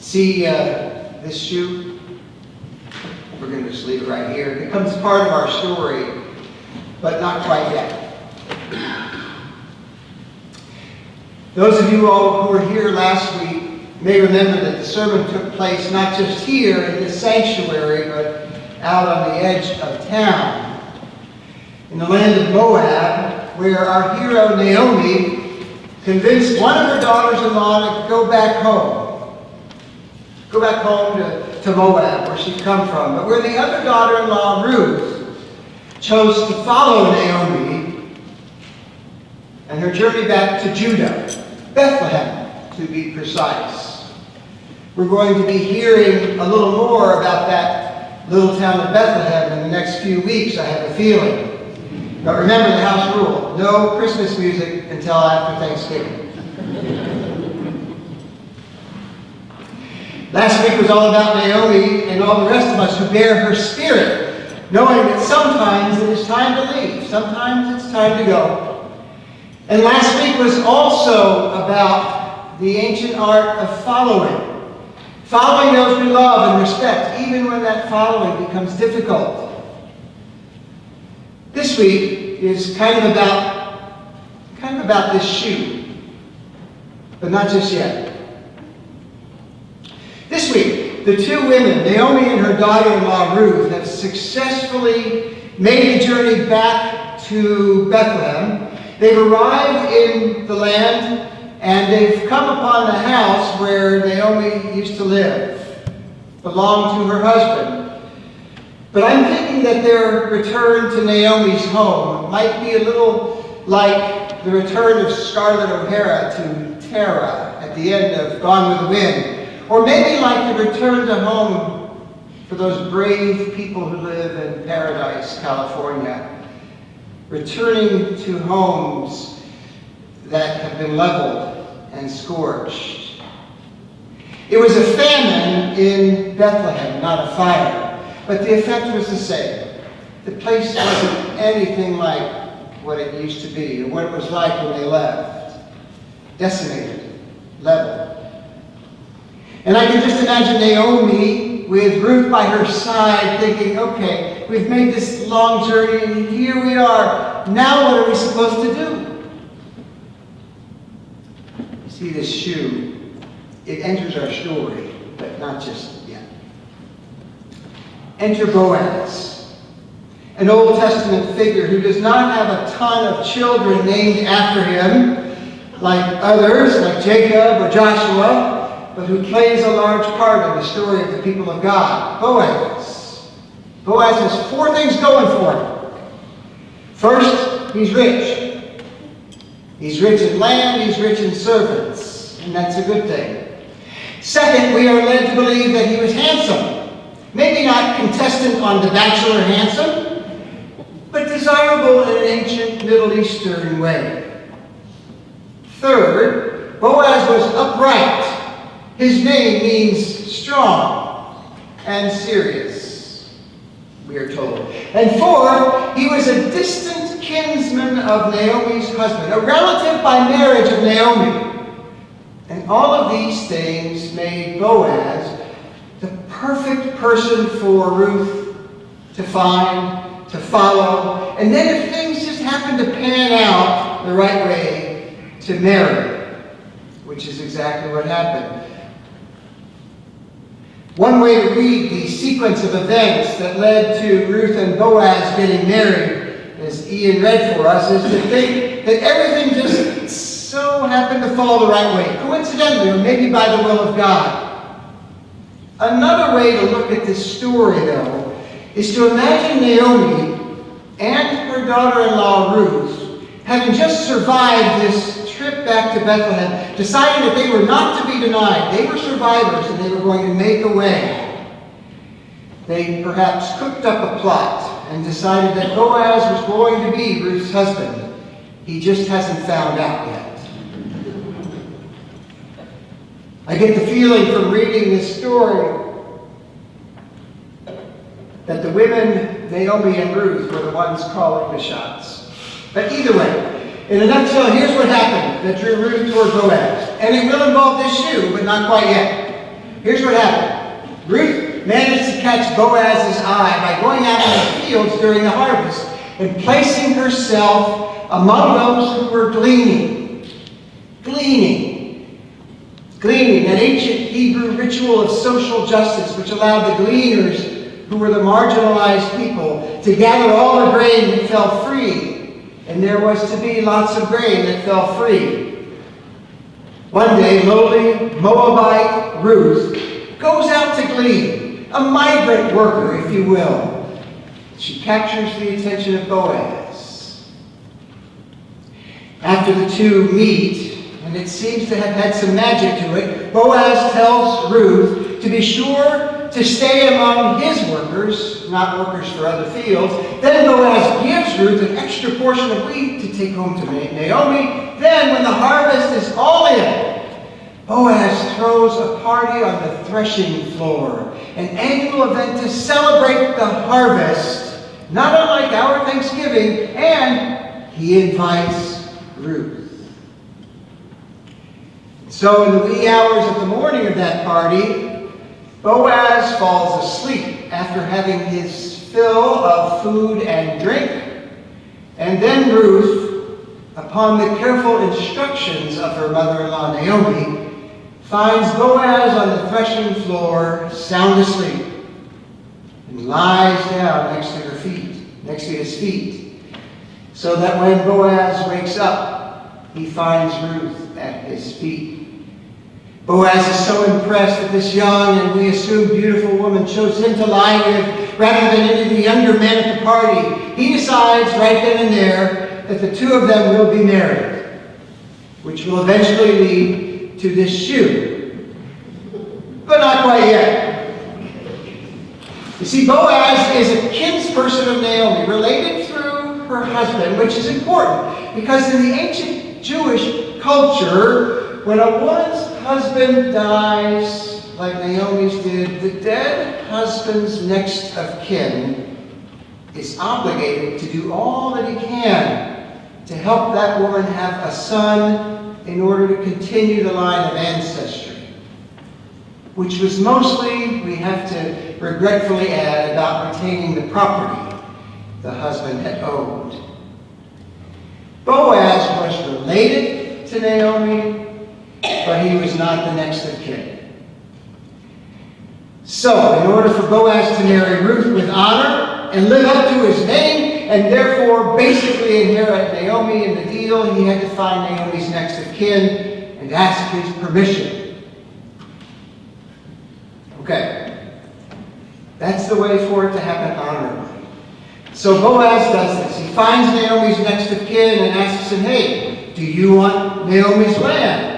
See this shoe? We're going to just leave it right here. It becomes part of our story, but not quite yet. Those of you all who were here last week may remember that the sermon took place not just here in this sanctuary, but out on the edge of town, in the land of Moab, where our hero Naomi convinced one of her daughters-in-law to go back home. Go back home to Moab, where she'd come from. But where the other daughter-in-law, Ruth, chose to follow Naomi and her journey back to Judah, Bethlehem, to be precise. We're going to be hearing a little more about that little town of Bethlehem in the next few weeks, I have a feeling. But remember the house rule: no Christmas music until after Thanksgiving. Last week was all about Naomi and all the rest of us who bear her spirit, knowing that sometimes it is time to leave, sometimes it's time to go. And last week was also about the ancient art of following. Following those we love and respect, even when that following becomes difficult. This week is kind of about this shoe, but not just yet. This week, the two women, Naomi and her daughter-in-law Ruth, have successfully made the journey back to Bethlehem. They've arrived in the land, and they've come upon the house where Naomi used to live, belonged to her husband. But I'm thinking that their return to Naomi's home might be a little like the return of Scarlett O'Hara to Tara at the end of Gone with the Wind, or maybe like the return to home for those brave people who live in Paradise, California, returning to homes that have been leveled and scorched. It was a famine in Bethlehem, not a fire, but the effect was the same. The place wasn't anything like what it used to be, or what it was like when they left. Decimated, leveled. And I can just imagine Naomi with Ruth by her side thinking, okay, we've made this long journey and here we are. Now what are we supposed to do? See this shoe, it enters our story, but not just yet. Enter Boaz, an Old Testament figure who does not have a ton of children named after him, like others, like Jacob or Joshua, but who plays a large part in the story of the people of God. Boaz. Boaz has four things going for him. First, he's rich. He's rich in land, he's rich in servants, and that's a good thing. Second, we are led to believe that he was handsome. Maybe not contestant on The Bachelor handsome, but desirable in an ancient Middle Eastern way. Third, Boaz was upright. His name means strong and serious, we are told. And fourth, he was a distant kinsman of Naomi's husband, a relative by marriage of Naomi. And all of these things made Boaz the perfect person for Ruth to find, to follow, and then if things just happen to pan out the right way, to marry, which is exactly what happened. One way to read the sequence of events that led to Ruth and Boaz getting married, as Ian read for us, is to think that everything just so happened to fall the right way, coincidentally, or maybe by the will of God. Another way to look at this story, though, is to imagine Naomi and her daughter-in-law Ruth having just survived this trip back to Bethlehem, deciding that they were not to be denied. They were survivors and they were going to make a way. They perhaps cooked up a plot and decided that Boaz was going to be Ruth's husband. He just hasn't found out yet. I get the feeling from reading this story that the women, Naomi and Ruth, were the ones calling the shots. But either way, in a nutshell, here's what happened that drew Ruth toward Boaz. And it will involve this shoe, but not quite yet. Here's what happened. Ruth managed to catch Boaz's eye by going out in the fields during the harvest and placing herself among those who were gleaning. Gleaning, an ancient Hebrew ritual of social justice which allowed the gleaners, who were the marginalized people, to gather all the grain that fell free. And there was to be lots of grain that fell free. One day, lowly Moabite Ruth goes out to glean, a migrant worker, if you will. She captures the attention of Boaz. After the two meet, and it seems to have had some magic to it, Boaz tells Ruth to be sure to stay among his workers, not workers for other fields. Then Boaz gives Ruth an extra portion of wheat to take home to Naomi. Then, when the harvest is all in, Boaz throws a party on the threshing floor, an annual event to celebrate the harvest, not unlike our Thanksgiving, and he invites Ruth. So in the wee hours of the morning of that party, Boaz falls asleep after having his fill of food and drink, and then Ruth, upon the careful instructions of her mother-in-law Naomi, finds Boaz on the threshing floor, sound asleep, and lies down next to his feet, so that when Boaz wakes up, he finds Ruth at his feet. Boaz is so impressed that this young and we assume beautiful woman chose him to lie with rather than any of the younger men at the party. He decides right then and there that the two of them will be married, which will eventually lead to this shoe. But not quite yet. You see, Boaz is a kinsperson of Naomi, related through her husband, which is important because in the ancient Jewish culture, when a woman's husband dies, like Naomi's did, the dead husband's next of kin is obligated to do all that he can to help that woman have a son in order to continue the line of ancestry, which was mostly, we have to regretfully add, about retaining the property the husband had owned. Boaz was related to Naomi, but he was not the next of kin. So, in order for Boaz to marry Ruth with honor and live up to his name, and therefore basically inherit Naomi in the deal, he had to find Naomi's next of kin and ask his permission. Okay. That's the way for it to happen honorably. So Boaz does this. He finds Naomi's next of kin and asks him, hey, do you want Naomi's land?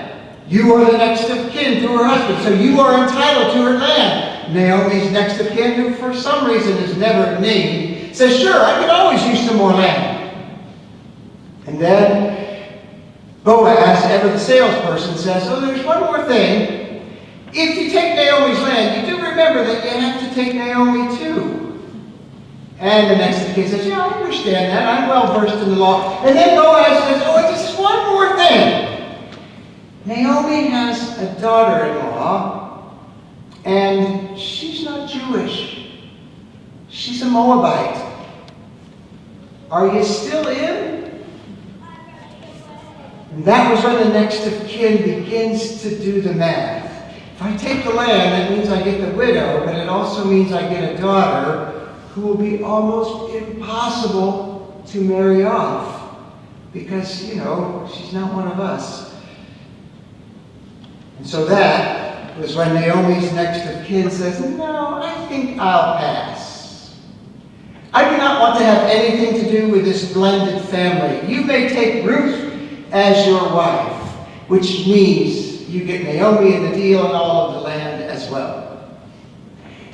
You are the next of kin to her husband, so you are entitled to her land. Naomi's next of kin, who for some reason is never named, says, sure, I could always use some more land. And then Boaz, ever the salesperson, says, oh, there's one more thing. If you take Naomi's land, you do remember that you have to take Naomi too. And the next of kin says, yeah, I understand that. I'm well versed in the law. And then Boaz says, oh, just one more thing. Naomi has a daughter-in-law, and she's not Jewish. She's a Moabite. Are you still in? And that was when the next of kin begins to do the math. If I take the land, that means I get the widow, but it also means I get a daughter who will be almost impossible to marry off because, she's not one of us. And so that was when Naomi's next of kin says, no, I think I'll pass. I do not want to have anything to do with this blended family. You may take Ruth as your wife, which means you get Naomi in the deal and all of the land as well.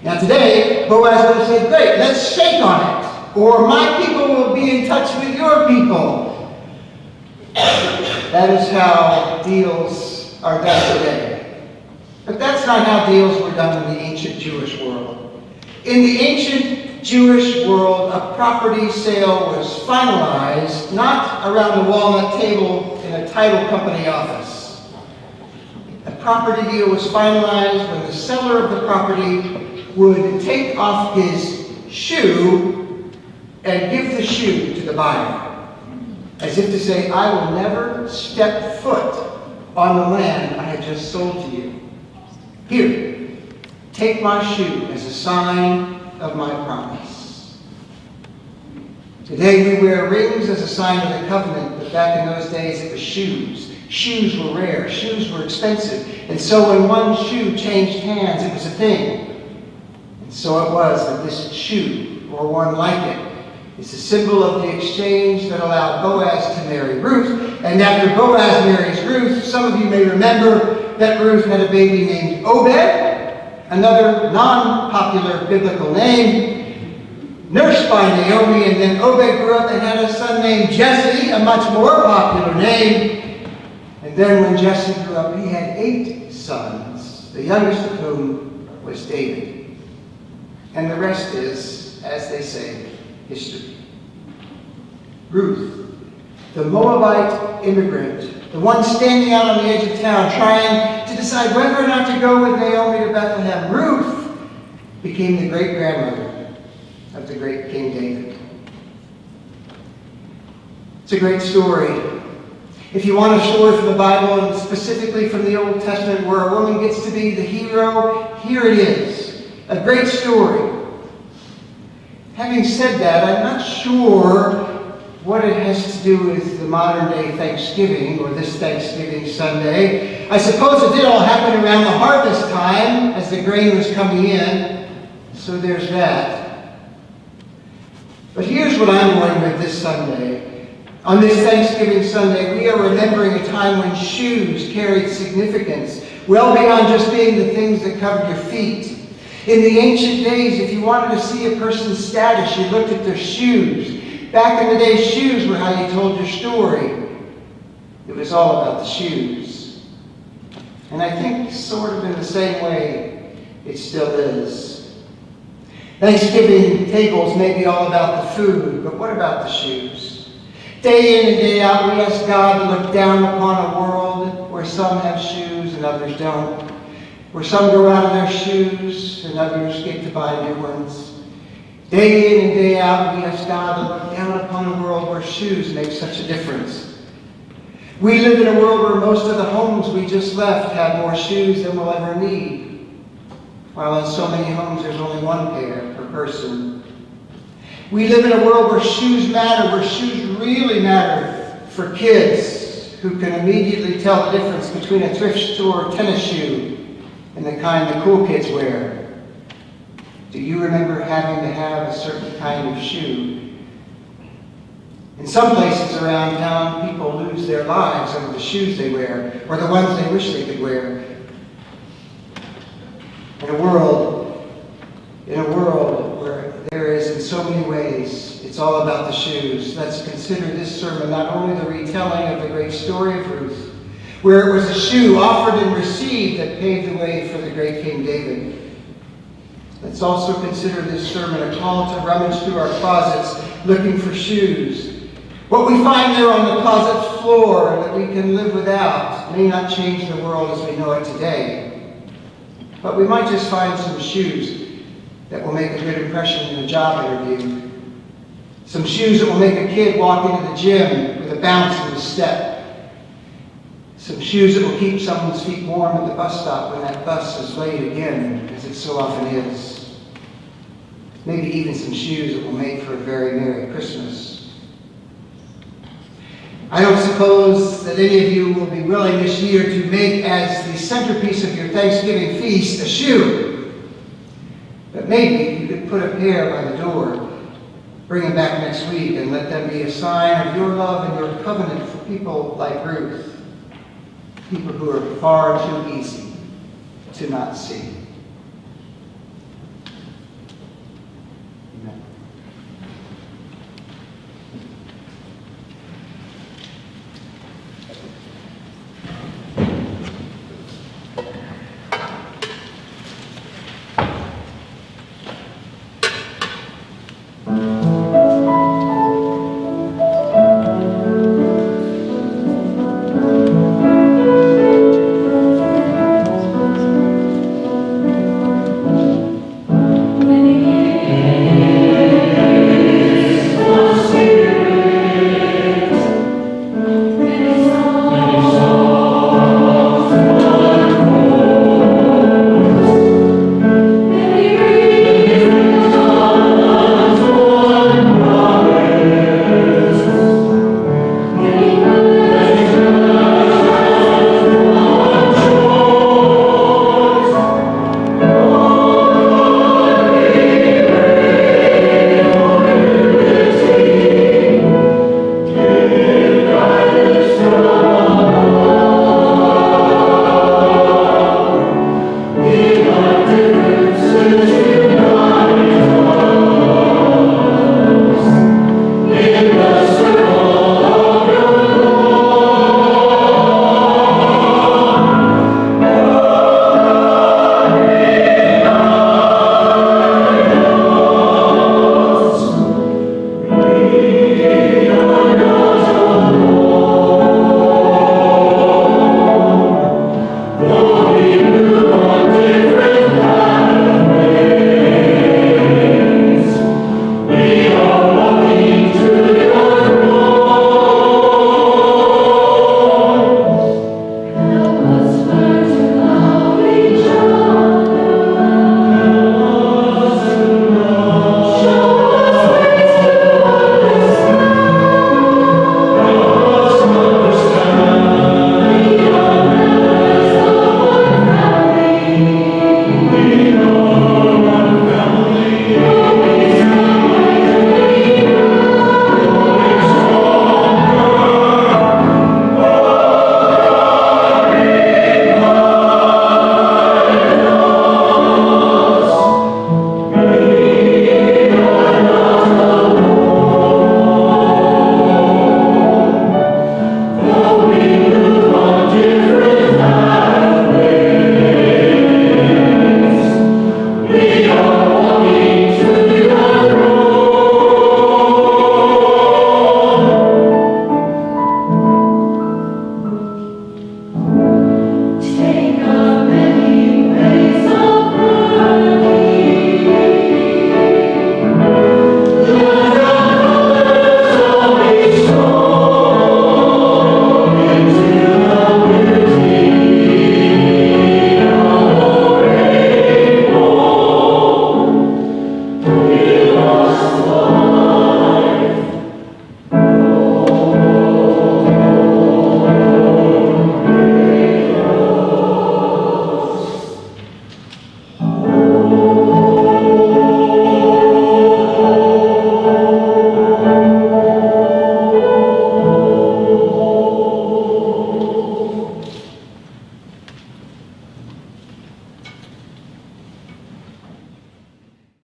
Now today, Boaz would have said, great, let's shake on it, or my people will be in touch with your people. That is how deals are done today. But that's not how deals were done in the ancient Jewish world. In the ancient Jewish world, a property sale was finalized not around a walnut table in a title company office. A property deal was finalized, when the seller of the property would take off his shoe and give the shoe to the buyer, as if to say, I will never step foot on the land I have just sold to you. Here, take my shoe as a sign of my promise. Today we wear rings as a sign of the covenant, but back in those days it was shoes. Shoes were rare, shoes were expensive, and so when one shoe changed hands, it was a thing. And so it was that this shoe, or one like it, is a symbol of the exchange that allowed Boaz to marry Ruth. And after Boaz marries Ruth, some of you may remember that Ruth had a baby named Obed, another non-popular biblical name, nursed by Naomi. And then Obed grew up and had a son named Jesse, a much more popular name. And then when Jesse grew up, he had 8 sons, the youngest of whom was David. And the rest is, as they say, history. Ruth, the Moabite immigrant, the one standing out on the edge of town trying to decide whether or not to go with Naomi to Bethlehem, Ruth became the great-grandmother of the great King David. It's a great story. If you want a story from the Bible, and specifically from the Old Testament, where a woman gets to be the hero, here it is. A great story. Having said that, I'm not sure what it has to do with the modern day Thanksgiving, or this Thanksgiving Sunday. I suppose it did all happen around the harvest time, as the grain was coming in, so there's that. But here's what I'm going with this Sunday. On this Thanksgiving Sunday, we are remembering a time when shoes carried significance, well beyond just being the things that covered your feet. In the ancient days, if you wanted to see a person's status, you looked at their shoes. Back in the day, shoes were how you told your story. It was all about the shoes. And I think sort of in the same way, it still is. Thanksgiving tables may be all about the food, but what about the shoes? Day in and day out, we ask God to look down upon a world where some have shoes and others don't. Where some grow out of their shoes and others get to buy new ones. Day in and day out, we ask God to look down upon a world where shoes make such a difference. We live in a world where most of the homes we just left have more shoes than we'll ever need, while in so many homes there's only one pair per person. We live in a world where shoes matter, where shoes really matter for kids who can immediately tell the difference between a thrift store tennis shoe and the kind the cool kids wear. Do you remember having to have a certain kind of shoe? In some places around town, people lose their lives over the shoes they wear, or the ones they wish they could wear. In a world where there is, in so many ways, it's all about the shoes, let's consider this sermon not only the retelling of the great story of Ruth, where it was a shoe offered and received that paved the way for the great King David. Let's also consider this sermon a call to rummage through our closets looking for shoes. What we find there on the closet floor that we can live without may not change the world as we know it today. But we might just find some shoes that will make a good impression in a job interview. Some shoes that will make a kid walk into the gym with a bounce in the step. Some shoes that will keep someone's feet warm at the bus stop when that bus is late again, as it so often is. Maybe even some shoes that will make for a very Merry Christmas. I don't suppose that any of you will be willing this year to make as the centerpiece of your Thanksgiving feast a shoe. But maybe you could put a pair by the door, bring them back next week, and let them be a sign of your love and your covenant for people like Ruth. People who are far too easy to not see. Amen.